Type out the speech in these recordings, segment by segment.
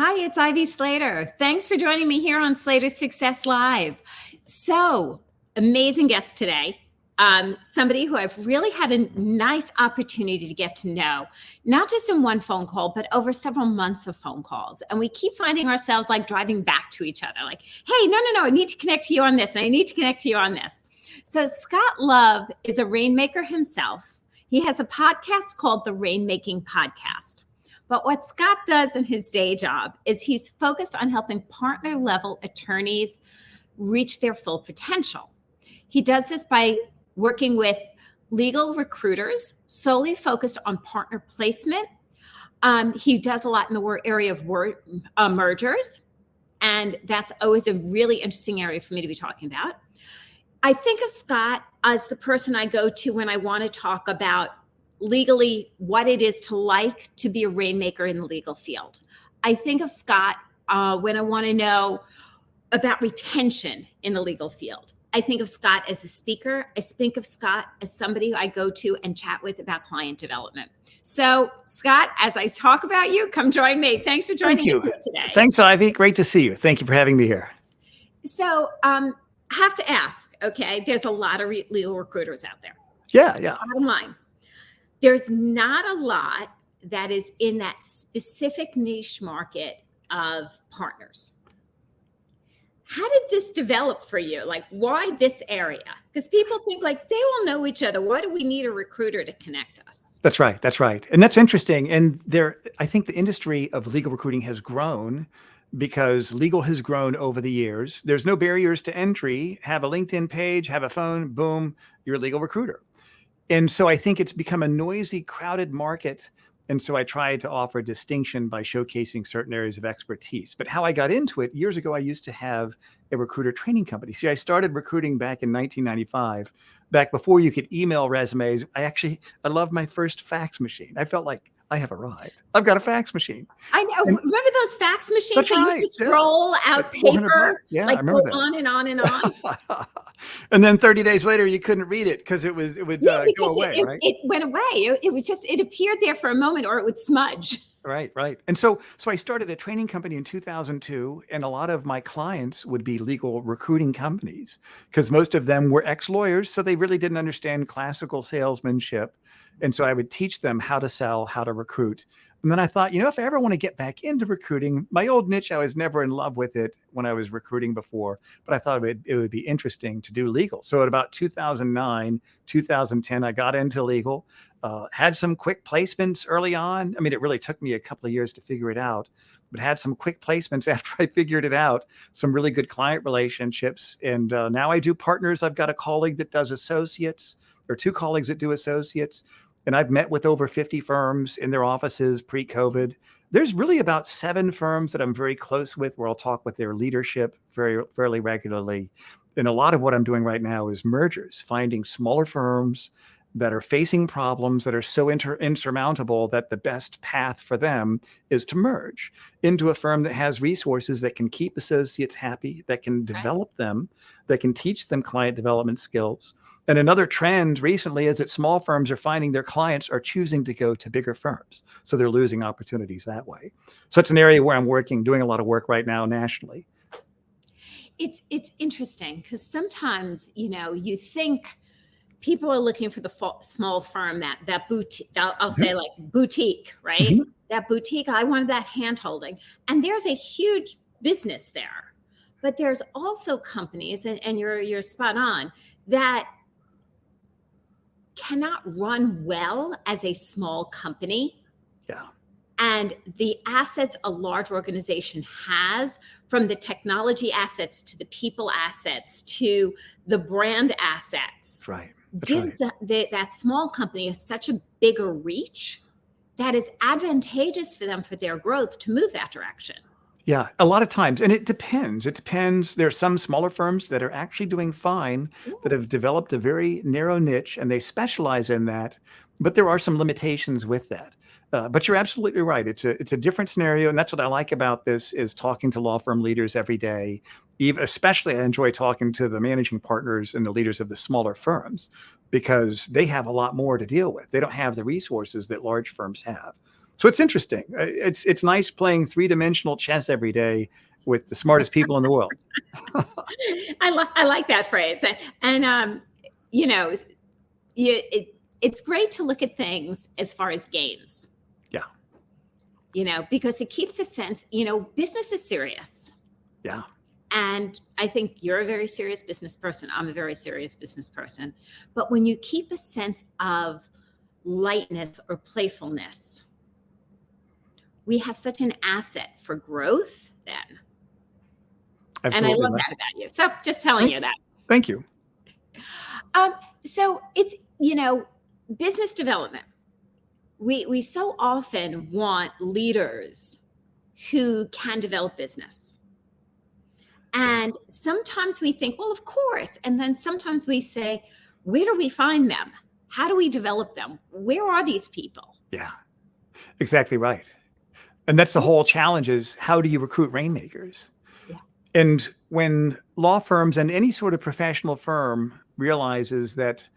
Hi, it's Ivy Slater. Thanks for joining me here on Slater Success Live. So, amazing guest today. Somebody who I've really had a nice opportunity to get to know, not just in one phone call, but over several months of phone calls. And we keep finding ourselves like driving back to each other, like, hey, no, I need to connect to you on this, and I need to connect to you on this. So Scott Love is a rainmaker himself. He has a podcast called the Rainmaking Podcast. But what Scott does in his day job is he's focused on helping partner level attorneys reach their full potential. He does this by working with legal recruiters solely focused on partner placement. He does a lot in the area of mergers, and that's always a really interesting area for me to be talking about. I think of Scott as the person I go to when I want to talk about legally what it is to be a rainmaker in the legal field. I think of Scott when I want to know about retention in the legal field. I think of Scott as a speaker. I think of Scott as somebody who I go to and chat with about client development. So Scott, as I talk about you, come join me. Thanks for joining me today. Thanks, Ivy. Great to see you. Thank you for having me here. So I have to ask, okay, there's a lot of legal recruiters out there. Yeah. Bottom line. There's not a lot that is in that specific niche market of partners. How did this develop for you? Like, why this area? Because people think like they all know each other. Why do we need a recruiter to connect us? That's right. And that's interesting. And I think the industry of legal recruiting has grown because legal has grown over the years. There's no barriers to entry. Have a LinkedIn page, have a phone, boom, you're a legal recruiter. And so I think it's become a noisy, crowded market. And so I tried to offer distinction by showcasing certain areas of expertise. But how I got into it, years ago, I used to have a recruiter training company. See, I started recruiting back in 1995, back before you could email resumes. I loved my first fax machine. I felt like I have arrived. I've got a fax machine. I know. Remember those fax machines that used to scroll out like paper? Yeah, like I remember go that. on and on and on. And then 30 days later, you couldn't read it because it would go away, right? It went away. It appeared there for a moment, or it would smudge. Right. And so I started a training company in 2002, and a lot of my clients would be legal recruiting companies because most of them were ex-lawyers, so they really didn't understand classical salesmanship. And so I would teach them how to sell, how to recruit. And then I thought, if I ever want to get back into recruiting, my old niche, I was never in love with it when I was recruiting before, but I thought it would be interesting to do legal. So at about 2009, 2010, I got into legal, had some quick placements early on. I mean, it really took me a couple of years to figure it out, but had some quick placements after I figured it out, some really good client relationships. And now I do partners. I've got a colleague that does associates, or two colleagues that do associates. And I've met with over 50 firms in their offices pre-COVID. There's really about 7 firms that I'm very close with where I'll talk with their leadership fairly regularly. And a lot of what I'm doing right now is mergers, finding smaller firms that are facing problems that are so insurmountable that the best path for them is to merge into a firm that has resources that can keep associates happy, that can develop them, that can teach them client development skills. And another trend recently is that small firms are finding their clients are choosing to go to bigger firms. So they're losing opportunities that way. So it's an area where I'm doing a lot of work right now nationally. It's interesting because sometimes, you think people are looking for the small firm, that boutique, I'll say like boutique, right? Mm-hmm. That boutique, I wanted that hand holding. And there's a huge business there. But there's also companies, and you're spot on, that cannot run well as a small company. Yeah. And the assets a large organization has, from the technology assets to the people assets to the brand assets, gives that small company such a bigger reach that is advantageous for them for their growth to move that direction. Yeah, a lot of times. And it depends. There are some smaller firms that are actually doing fine, that have developed a very narrow niche and they specialize in that. But there are some limitations with that. But you're absolutely right. It's a different scenario. And that's what I like about this is talking to law firm leaders every day. Especially I enjoy talking to the managing partners and the leaders of the smaller firms because they have a lot more to deal with. They don't have the resources that large firms have. So it's interesting. It's nice playing three-dimensional chess every day with the smartest people in the world. I like that phrase. And you know, it's great to look at things as far as gains. Yeah. Because it keeps a sense, business is serious. Yeah. And I think you're a very serious business person. I'm a very serious business person. But when you keep a sense of lightness or playfulness, we have such an asset for growth then. Absolutely. And I love that about you. So just telling you that. Thank you. So it's, business development. We so often want leaders who can develop business. And sometimes we think, well, of course. And then sometimes we say, where do we find them? How do we develop them? Where are these people? Yeah, exactly right. And that's the whole challenge is how do you recruit rainmakers? Yeah. And when law firms and any sort of professional firm realizes that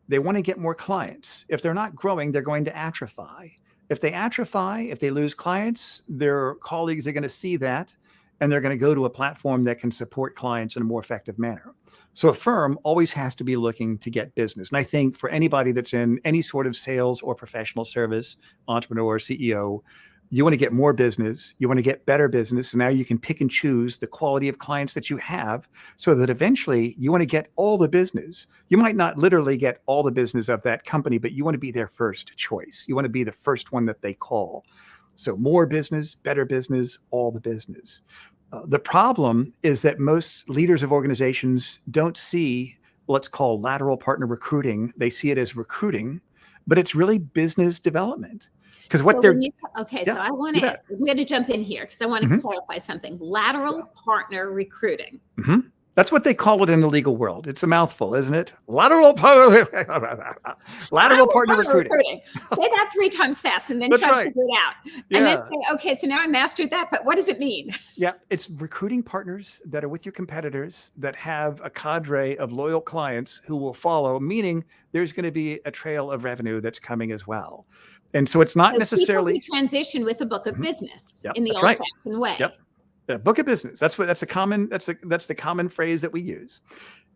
they want to get more clients, if they're not growing, they're going to atrophy. If they atrophy, if they lose clients, their colleagues are going to see that, and they're going to go to a platform that can support clients in a more effective manner. So a firm always has to be looking to get business. And I think for anybody that's in any sort of sales or professional service, entrepreneur, CEO, you want to get more business, you want to get better business. And now you can pick and choose the quality of clients that you have so that eventually you want to get all the business. You might not literally get all the business of that company, but you want to be their first choice. You want to be the first one that they call. So more business, better business, all the business. The problem is that most leaders of organizations don't see what's called lateral partner recruiting. They see it as recruiting, but it's really business development. Because what so they're so I'm going to jump in here because I want to clarify something. Lateral partner recruiting. That's what they call it in the legal world. It's a mouthful, isn't it? Lateral partner recruiting. Say that 3 times fast and then try to figure it out. And then say, okay, so now I mastered that, but what does it mean? Yeah, it's recruiting partners that are with your competitors that have a cadre of loyal clients who will follow, meaning there's going to be a trail of revenue that's coming as well. And so it's not necessarily people who transition with a book of business in the old-fashioned way. Yep. Book of business. That's the common phrase that we use.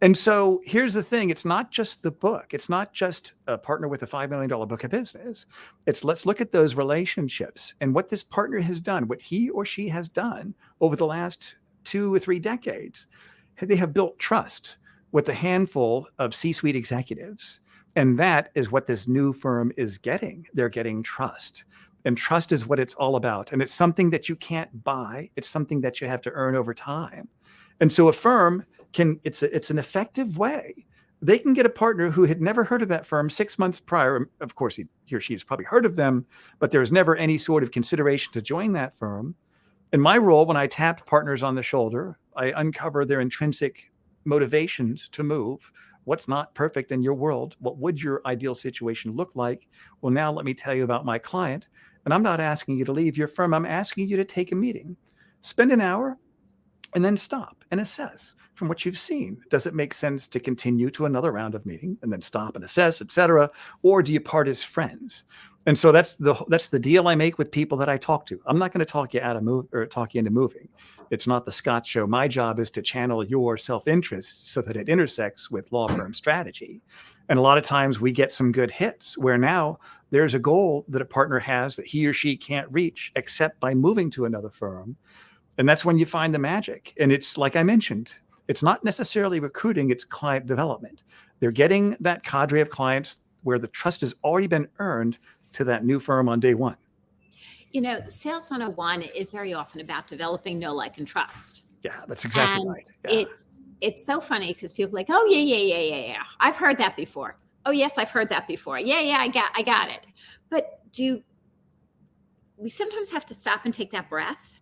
And so here's the thing. It's not just the book. It's not just a partner with a $5 million book of business. It's let's look at those relationships and what this partner has done, what he or she has done over the last 2 or 3 decades. They have built trust with a handful of C-suite executives. And that is what this new firm is getting. They're getting trust. And trust is what it's all about. And it's something that you can't buy. It's something that you have to earn over time. And so a firm it's an effective way. They can get a partner who had never heard of that firm 6 months prior. Of course, he or she has probably heard of them, but there was never any sort of consideration to join that firm. In my role, when I tap partners on the shoulder, I uncover their intrinsic motivations to move. What's not perfect in your world? What would your ideal situation look like? Well, now let me tell you about my client. And I'm not asking you to leave your firm. I'm asking you to take a meeting, spend an hour, and then stop and assess from what you've seen. Does it make sense to continue to another round of meeting and then stop and assess, et cetera? Or do you part as friends? And so that's the deal I make with people that I talk to. I'm not going to talk you into moving. It's not the Scott show. My job is to channel your self-interest so that it intersects with law firm strategy. And a lot of times we get some good hits where now there's a goal that a partner has that he or she can't reach except by moving to another firm. And that's when you find the magic. And it's like I mentioned, it's not necessarily recruiting, it's client development. They're getting that cadre of clients where the trust has already been earned to that new firm on day one. Sales 101 is very often about developing know, like, and trust. Yeah, that's exactly right. Yeah. It's so funny because people are like, oh, yeah. I've heard that before. Oh, yes, I've heard that before. Yeah, I got it. But we sometimes have to stop and take that breath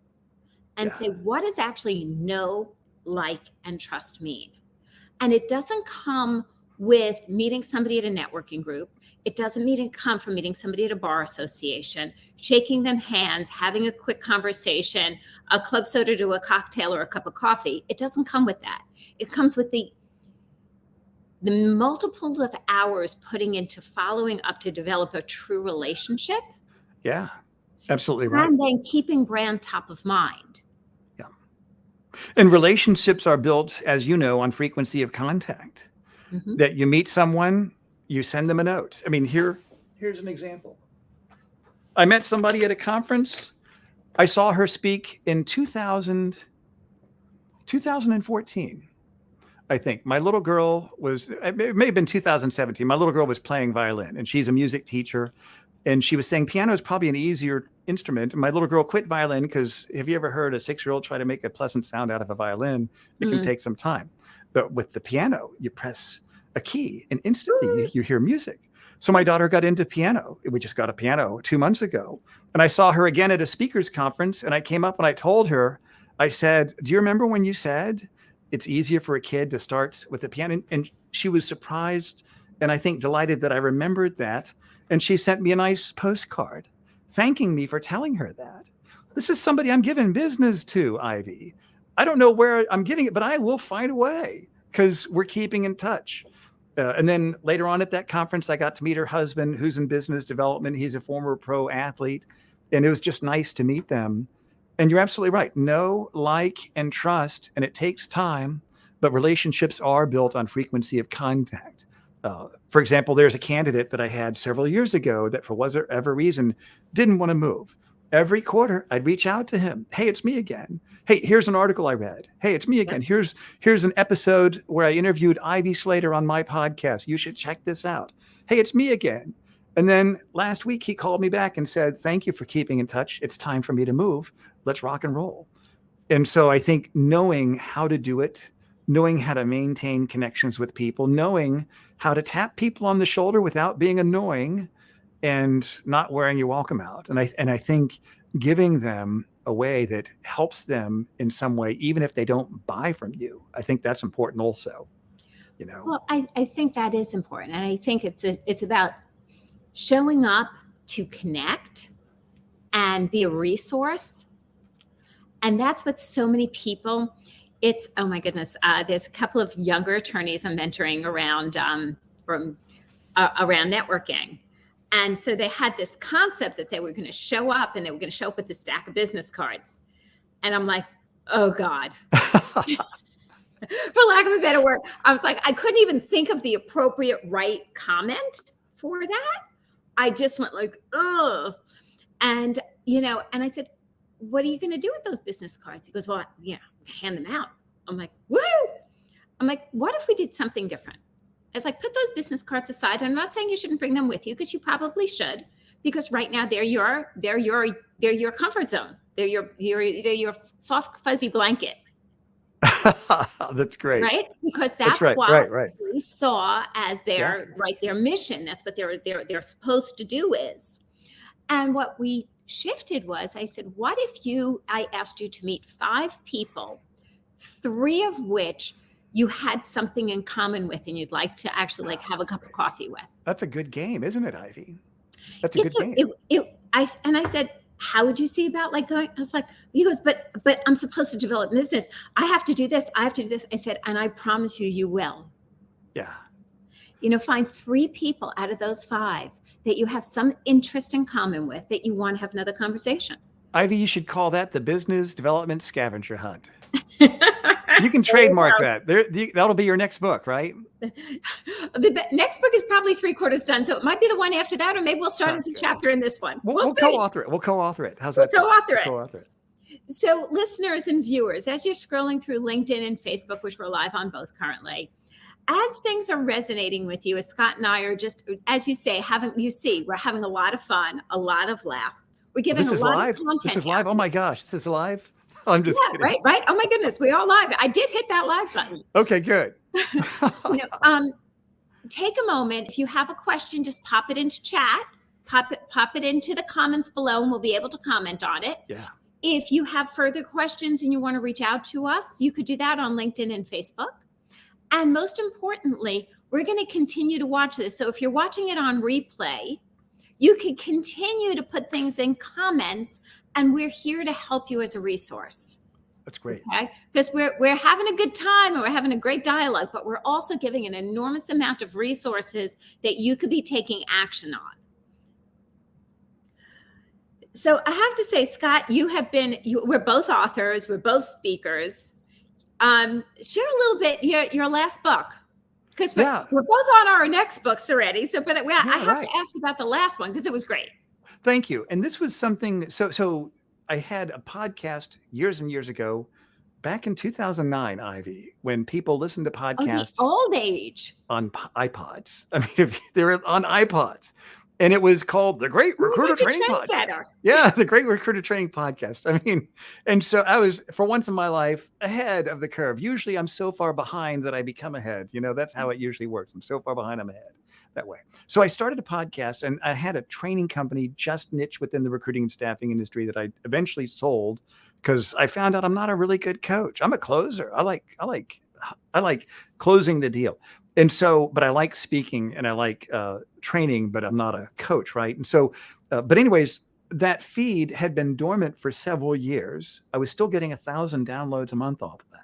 and say, what does actually know, like, and trust mean? And it doesn't come with meeting somebody at a networking group. It doesn't come from meeting somebody at a bar association, shaking them hands, having a quick conversation, a club soda to a cocktail or a cup of coffee. It doesn't come with that. It comes with the multiples of hours putting into following up to develop a true relationship. Yeah. Absolutely right. And then keeping brand top of mind. Yeah. And relationships are built, as you know, on frequency of contact. Mm-hmm. That you meet someone, you send them a note. I mean, here's an example. I met somebody at a conference. I saw her speak in 2014. I think my little girl it may have been 2017. My little girl was playing violin, and she's a music teacher. And she was saying piano is probably an easier instrument. And my little girl quit violin because have you ever heard a 6-year-old try to make a pleasant sound out of a violin? It can take some time. But with the piano, you press a key and instantly you hear music. So my daughter got into piano. We just got a piano 2 months ago. And I saw her again at a speakers conference. And I came up and I told her, I said, do you remember when you said it's easier for a kid to start with the piano? And she was surprised and I think delighted that I remembered that. And she sent me a nice postcard thanking me for telling her that. This is somebody I'm giving business to, Ivy. I don't know where I'm giving it, but I will find a way because we're keeping in touch. And then later on at that conference, I got to meet her husband, who's in business development. He's a former pro athlete. And it was just nice to meet them. And you're absolutely right. Know, like, and trust. And it takes time, but relationships are built on frequency of contact. For example, there's a candidate that I had several years ago that for whatever reason didn't want to move. Every quarter, I'd reach out to him. Hey, it's me again. Hey, here's an article I read. Hey, it's me again. Here's an episode where I interviewed Ivy Slater on my podcast. You should check this out. Hey, it's me again. And then last week, he called me back and said, thank you for keeping in touch. It's time for me to move. Let's rock and roll. And so I think knowing how to do it, knowing how to maintain connections with people, knowing how to tap people on the shoulder without being annoying and not wearing your welcome out. And I think giving them a way that helps them in some way, even if they don't buy from you, I think that's important also. Well, I think that is important. And I think it's about showing up to connect and be a resource. And that's what so many people, it's, oh my goodness, there's a couple of younger attorneys I'm mentoring around around networking. And so they had this concept that they were going to show up and they were going to show up with a stack of business cards. And I'm like, oh God. For lack of a better word, I was like, I couldn't even think of the appropriate right comment for that. I just went like, ugh. And, and I said, what are you going to do with those business cards? He goes, well, hand them out. I'm like, woohoo. I'm like, what if we did something different? It's like, put those business cards aside. I'm not saying you shouldn't bring them with you because you probably should, because right now they're your comfort zone. They're your soft, fuzzy blanket. That's great. Right? Because that's right, what right. we saw as their mission. That's what they're supposed to do is. And what we shifted was, I said, what if I asked you to meet 5 people, 3 of which you had something in common with and you'd like to actually have a cup of coffee with? That's a good game, isn't it, Ivy? That's a good game. I said, how would you see about going? I was like, he goes, but I'm supposed to develop business. I have to do this. I have to do this. I said, and I promise you will. Yeah. Find 3 people out of those 5 that you have some interest in common with that you want to have another conversation. Ivy, you should call that the business development scavenger hunt. You can trademark that. That'll be your next book, right? The next book is probably 3/4 done, so it might be the one after that, or maybe we'll start a chapter in this one. We'll co-author it. We'll co-author it. How's that? Co-author it. So, listeners and viewers, as you're scrolling through LinkedIn and Facebook, which we're live on both currently, as things are resonating with you, as Scott and I are just, as you say, we're having a lot of fun, a lot of laugh. We're giving a lot of content. This is live. Oh my gosh, this is live. I'm just kidding. Right. Oh my goodness, we are live. I did hit that live button. Okay, good. Take a moment. If you have a question, just pop it into chat. Pop it into the comments below, and we'll be able to comment on it. Yeah. If you have further questions and you want to reach out to us, you could do that on LinkedIn and Facebook. And most importantly, we're going to continue to watch this. So if you're watching it on replay, you can continue to put things in comments, and we're here to help you as a resource. That's great. Okay? Because we're having a good time and we're having a great dialogue, but we're also giving an enormous amount of resources that you could be taking action on. So I have to say, Scott, we're both authors, we're both speakers. Share a little bit your last book, because Yeah. we're both on our next books already. So, but I have Right. to ask about the last one because it was great. Thank you. And this was something, so I had a podcast years and years ago, back in 2009, Ivy, when people listened to Oh, the podcasts old age. on iPods. I mean, if they were on iPods, and it was called the Great He was Recruiter such a Training trendsetter. Podcast. Yeah, the Great Recruiter Training Podcast. I mean, and so I was, for once in my life, ahead of the curve. Usually I'm so far behind that I become ahead. That's how it usually works. I'm so far behind, I'm ahead that way. So I started a podcast, and I had a training company just niche within the recruiting and staffing industry that I eventually sold because I found out I'm not a really good coach. I'm a closer. I like closing the deal. And so, but I like speaking and I like training, but I'm not a coach, right? And so, but anyways, that feed had been dormant for several years. I was still getting 1,000 downloads a month off of that.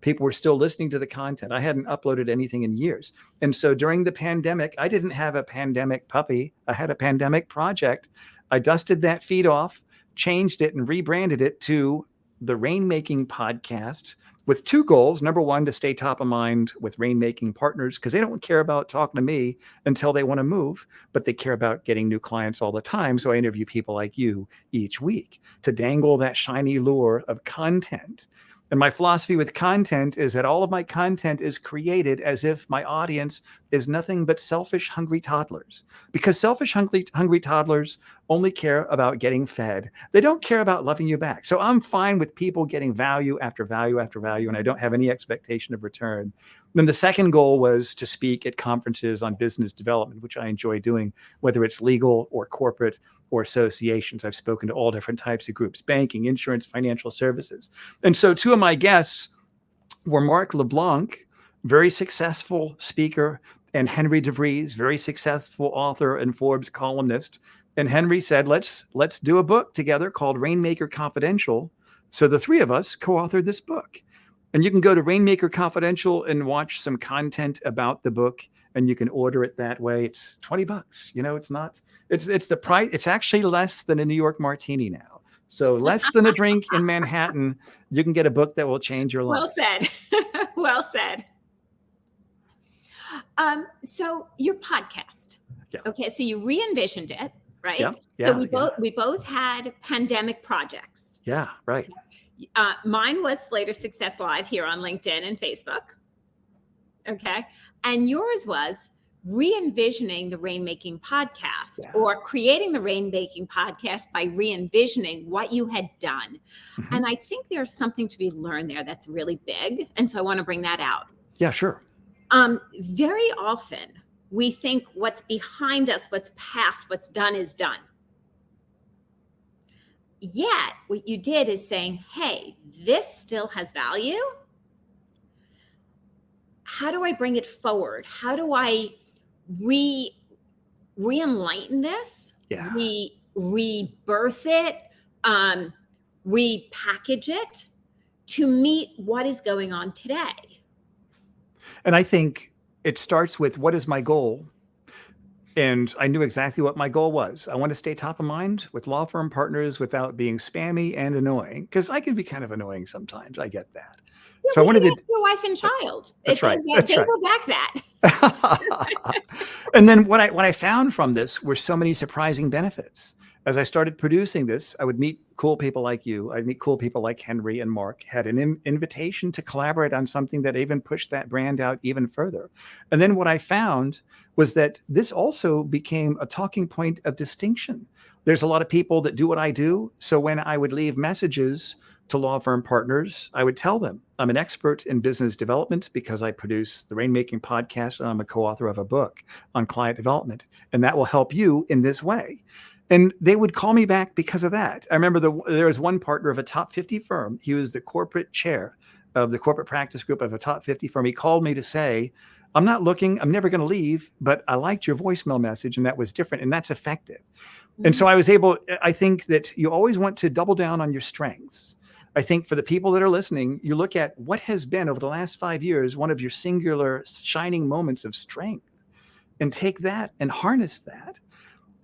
People were still listening to the content. I hadn't uploaded anything in years. And so during the pandemic, I didn't have a pandemic puppy. I had a pandemic project. I dusted that feed off, changed it, and rebranded it to the Rainmaking Podcast, with two goals. Number one, to stay top of mind with rainmaking partners, because they don't care about talking to me until they want to move, but they care about getting new clients all the time. So I interview people like you each week to dangle that shiny lure of content. And my philosophy with content is that all of my content is created as if my audience is nothing but selfish, hungry toddlers. Because selfish, hungry toddlers only care about getting fed. They don't care about loving you back. So I'm fine with people getting value after value after value, and I don't have any expectation of return. Then the second goal was to speak at conferences on business development, which I enjoy doing, whether it's legal or corporate or associations. I've spoken to all different types of groups: banking, insurance, financial services. And so two of my guests were Mark Leblanc, very successful speaker, and Henry Devries, very successful author and Forbes columnist. And Henry said, let's do a book together called Rainmaker Confidential. So the three of us co-authored this book. And you can go to Rainmaker Confidential and watch some content about the book, and you can order it that way. It's $20. It's the price. It's actually less than a New York martini now. So less than a drink in Manhattan. You can get a book that will change your life. Well said. Well said. So your podcast. Yeah. Okay. So you re-envisioned it, right? Yeah. So we both had pandemic projects. Yeah. Right. Mine was Slater Success Live here on LinkedIn and Facebook. Okay. And yours was re-envisioning the Rainmaking Podcast, or creating the Rainmaking Podcast by re-envisioning what you had done. Mm-hmm. And I think there's something to be learned there that's really big. And so I want to bring that out. Yeah, sure. Very often we think what's behind us, what's past, what's done is done. Yet what you did is saying, hey, this still has value. How do I bring it forward? How do I re-enlighten this? Yeah. Rebirth it, repackage it to meet what is going on today. And I think it starts with, what is my goal? And I knew exactly what my goal was. I want to stay top of mind with law firm partners without being spammy and annoying, because I can be kind of annoying sometimes. I get that. Yeah, so I wanted to ask your wife and child. That's right. They will back that. And then what I found from this were so many surprising benefits. As I started producing this, I would meet cool people like you. I'd meet cool people like Henry and Mark. Had an invitation to collaborate on something that even pushed that brand out even further. And then what I found was that this also became a talking point of distinction. There's a lot of people that do what I do. So when I would leave messages to law firm partners, I would tell them I'm an expert in business development because I produce the Rainmaking Podcast, and I'm a co-author of a book on client development, and that will help you in this way. And they would call me back because of that. I remember there was one partner of a top 50 firm. He was the corporate chair of the corporate practice group of a top 50 firm. He called me to say, I'm not looking, I'm never going to leave, but I liked your voicemail message, and that was different, and that's effective. Mm-hmm. And so I think that you always want to double down on your strengths. I think for the people that are listening, you look at what has been over the last 5 years, one of your singular shining moments of strength, and take that and harness that.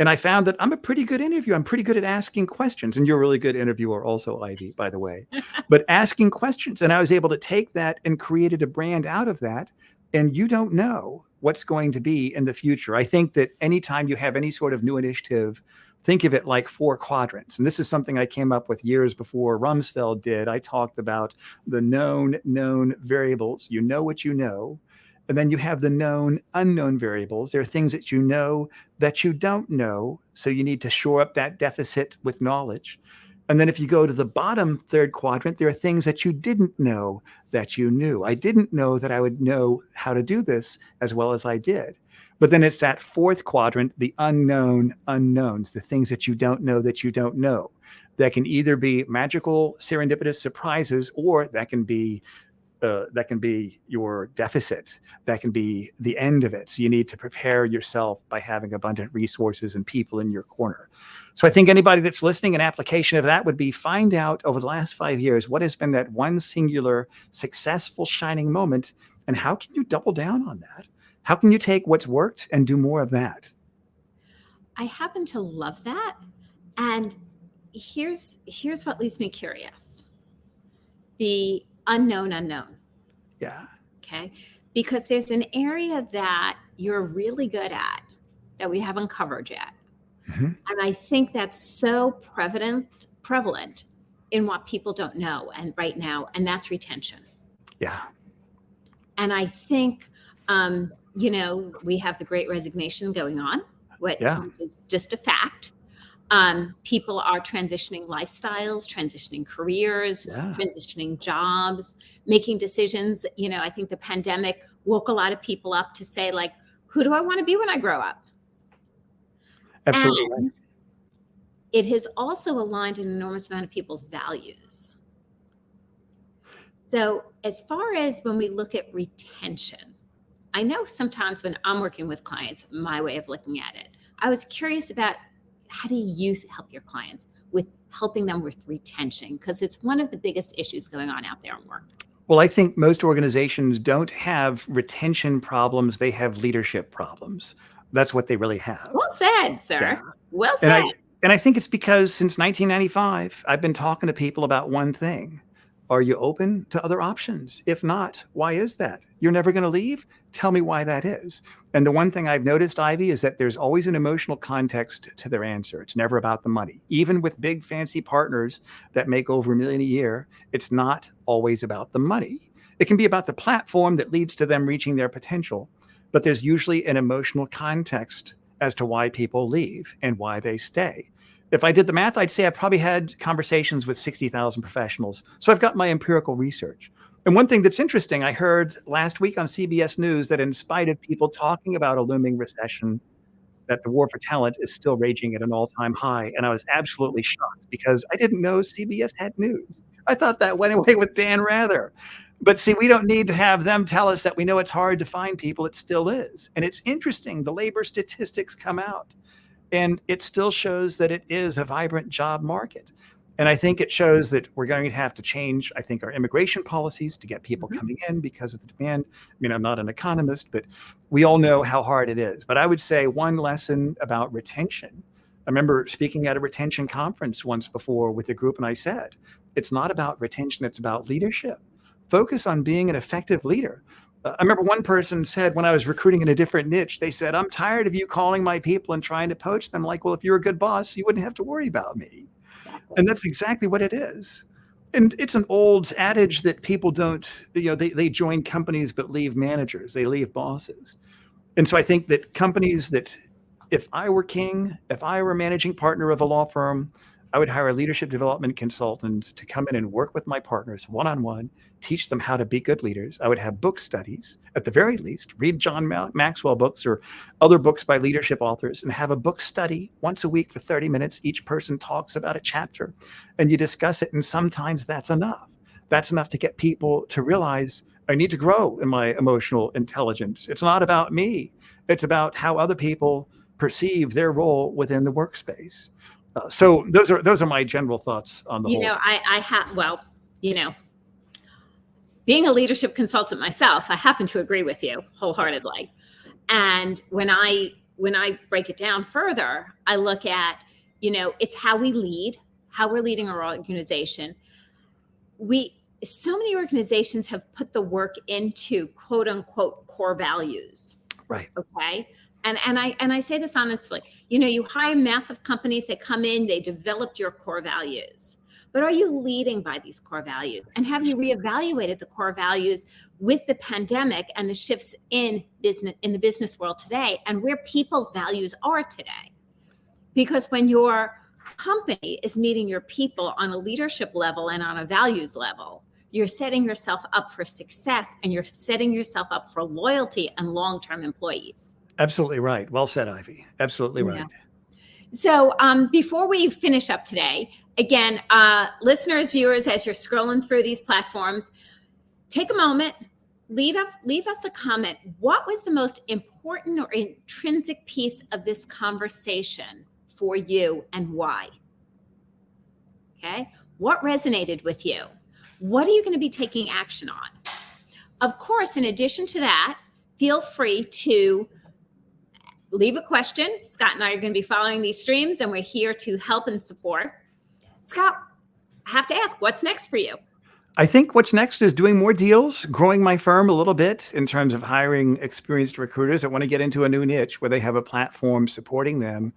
And I found that I'm a pretty good interviewer. I'm pretty good at asking questions. And you're a really good interviewer also, Ivy, by the way. But asking questions. And I was able to take that and created a brand out of that. And you don't know what's going to be in the future. I think that anytime you have any sort of new initiative, think of it like 4 quadrants. And this is something I came up with years before Rumsfeld did. I talked about the known variables. You know what you know. And then you have the known unknown variables. There are things that you know that you don't know. So you need to shore up that deficit with knowledge. And then if you go to the bottom 3rd quadrant, there are things that you didn't know that you knew. I didn't know that I would know how to do this as well as I did. But then it's that 4th quadrant, the unknown unknowns, the things that you don't know that you don't know. That can either be magical serendipitous surprises, or that can be your deficit. That can be the end of it. So you need to prepare yourself by having abundant resources and people in your corner. So I think anybody that's listening, an application of that would be find out over the last 5 years, what has been that one singular successful shining moment, and how can you double down on that? How can you take what's worked and do more of that? I happen to love that. And here's what leaves me curious. The unknown unknown. Yeah. Okay. Because there's an area that you're really good at that we haven't covered yet. Mm-hmm. And I think that's so prevalent in what people don't know and right now, and that's retention. Yeah. And I think, we have the Great Resignation going on, which is just a fact. People are transitioning lifestyles, transitioning careers, transitioning jobs, making decisions. I think the pandemic woke a lot of people up to say, like, who do I want to be when I grow up? Absolutely. And it has also aligned an enormous amount of people's values. So as far as when we look at retention, I know sometimes when I'm working with clients, my way of looking at it, I was curious about how do you help your clients with helping them with retention? Because it's one of the biggest issues going on out there in work. Well, I think most organizations don't have retention problems. They have leadership problems. That's what they really have. Well said, sir. Yeah. Well said. And I think it's because since 1995, I've been talking to people about one thing. Are you open to other options? If not, why is that? You're never going to leave? Tell me why that is. And the one thing I've noticed, Ivy, is that there's always an emotional context to their answer. It's never about the money. Even with big fancy partners that make over $1 million a year, it's not always about the money. It can be about the platform that leads to them reaching their potential, but there's usually an emotional context as to why people leave and why they stay. If I did the math, I'd say I probably had conversations with 60,000 professionals. So I've got my empirical research. And one thing that's interesting, I heard last week on CBS News that in spite of people talking about a looming recession, that the war for talent is still raging at an all-time high. And I was absolutely shocked because I didn't know CBS had news. I thought that went away with Dan Rather. But see, we don't need to have them tell us that we know it's hard to find people. It still is. And it's interesting. The labor statistics come out. And it still shows that it is a vibrant job market. And I think it shows that we're going to have to change, I think, our immigration policies to get people coming in because of the demand. I mean, I'm not an economist, but we all know how hard it is. But I would say one lesson about retention. I remember speaking at a retention conference once before with a group, and I said, it's not about retention, it's about leadership. Focus on being an effective leader. I remember one person said when I was recruiting in a different niche, they said, I'm tired of you calling my people and trying to poach them. Like, well, if you're a good boss, you wouldn't have to worry about me. Exactly. And that's exactly what it is. And it's an old adage that people don't, they join companies but leave managers, they leave bosses. And so I think that companies that, if I were king, if I were a managing partner of a law firm, I would hire a leadership development consultant to come in and work with my partners one-on-one, teach them how to be good leaders. I would have book studies, at the very least, read John Maxwell books or other books by leadership authors, and have a book study once a week for 30 minutes. Each person talks about a chapter and you discuss it. And sometimes that's enough. That's enough to get people to realize I need to grow in my emotional intelligence. It's not about me. It's about how other people perceive their role within the workspace. So those are my general thoughts on the whole. Being a leadership consultant myself, I happen to agree with you wholeheartedly. And when I when I break it down further, I look at, it's how we lead, how we're leading our organization. So many organizations have put the work into quote unquote core values. Right. Okay. And I say this honestly, you hire massive companies, they come in, they developed your core values, but are you leading by these core values? And have you reevaluated the core values with the pandemic and the shifts in the business world today and where people's values are today? Because when your company is meeting your people on a leadership level and on a values level, you're setting yourself up for success and you're setting yourself up for loyalty and long-term employees. Absolutely right. Well said, Ivy. Absolutely right. So before we finish up today, again, listeners, viewers, as you're scrolling through these platforms, take a moment, leave us a comment. What was the most important or intrinsic piece of this conversation for you and why? Okay. What resonated with you? What are you going to be taking action on? Of course, in addition to that, feel free to leave a question. Scott and I are going to be following these streams and we're here to help and support. Scott, I have to ask, what's next for you? I think what's next is doing more deals, growing my firm a little bit in terms of hiring experienced recruiters that want to get into a new niche where they have a platform supporting them.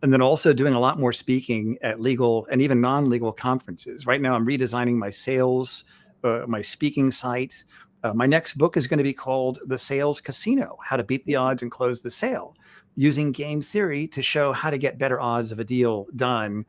And then also doing a lot more speaking at legal and even non-legal conferences. Right now, I'm redesigning my sales, my speaking site. My next book is going to be called The Sales Casino, How to Beat the Odds and Close the Sale, using game theory to show how to get better odds of a deal done,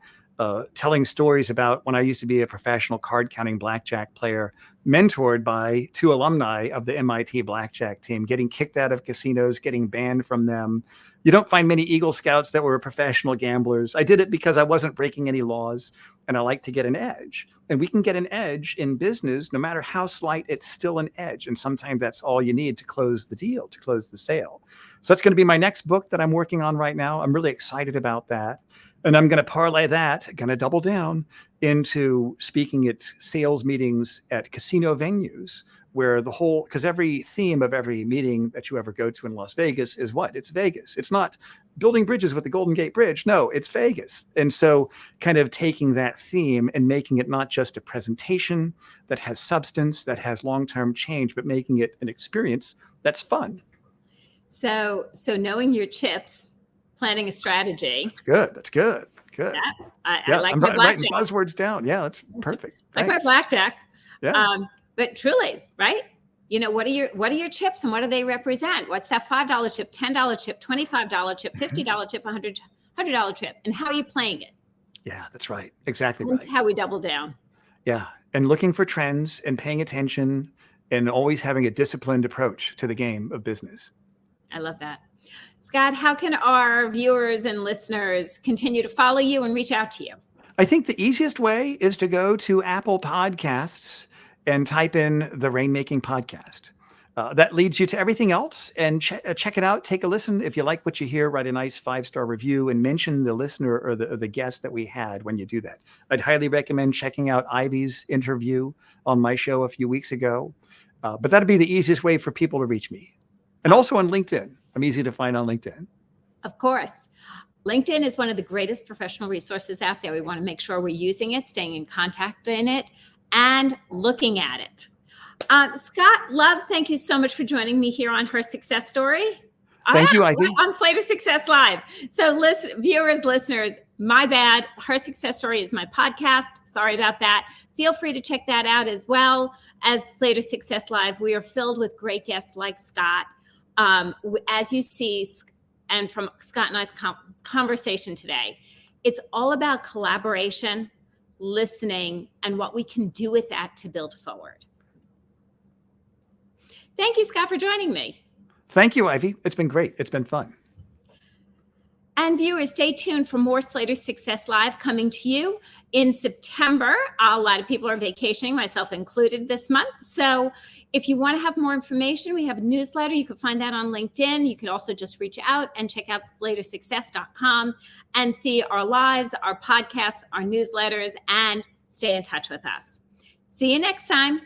telling stories about when I used to be a professional card counting blackjack player, mentored by 2 alumni of the MIT blackjack team, getting kicked out of casinos, getting banned from them. You don't find many Eagle Scouts that were professional gamblers. I did it because I wasn't breaking any laws and I like to get an edge. And we can get an edge in business, no matter how slight, it's still an edge. And sometimes that's all you need to close the deal, to close the sale. So that's going to be my next book that I'm working on right now. I'm really excited about that. And I'm going to parlay that, going to double down into speaking at sales meetings at casino venues where because every theme of every meeting that you ever go to in Las Vegas is what? It's Vegas. It's not building bridges with the Golden Gate Bridge. No, it's Vegas. And so kind of taking that theme and making it not just a presentation that has substance, that has long-term change, but making it an experience that's fun. So knowing your chips, planning a strategy. That's good. That's good. Good. Yeah, I like I'm my blackjack. writing buzzwords down. Yeah, that's perfect. Like my blackjack. Yeah. But truly, right? What are your chips and what do they represent? What's that $5 chip, $10 chip, $25 chip, $50 chip, $100 chip, and how are you playing it? Yeah, that's right. Exactly That's right. how we double down. Yeah, and looking for trends and paying attention and always having a disciplined approach to the game of business. I love that. Scott, how can our viewers and listeners continue to follow you and reach out to you? I think the easiest way is to go to Apple Podcasts and type in the Rainmaking Podcast. That leads you to everything else. And check it out. Take a listen. If you like what you hear, write a nice 5-star review and mention the listener or the guest that we had when you do that. I'd highly recommend checking out Ivy's interview on my show a few weeks ago. But that'd be the easiest way for people to reach me. And also on LinkedIn. I'm easy to find on LinkedIn. Of course. LinkedIn is one of the greatest professional resources out there. We want to make sure we're using it, staying in contact in it, and looking at it. Scott, love, thank you so much for joining me here on Her Success Story. Thank you, Ivy. On Slater Success Live. So viewers, listeners, my bad. Her Success Story is my podcast. Sorry about that. Feel free to check that out as well as Slater Success Live. We are filled with great guests like Scott. As you see, and from Scott and I's conversation today, it's all about collaboration, listening, and what we can do with that to build forward. Thank you, Scott, for joining me. Thank you, Ivy. It's been great. It's been fun. And viewers, stay tuned for more Slater Success Live coming to you in September. A lot of people are vacationing, myself included, this month. So if you want to have more information, we have a newsletter. You can find that on LinkedIn. You can also just reach out and check out slatersuccess.com and see our lives, our podcasts, our newsletters, and stay in touch with us. See you next time.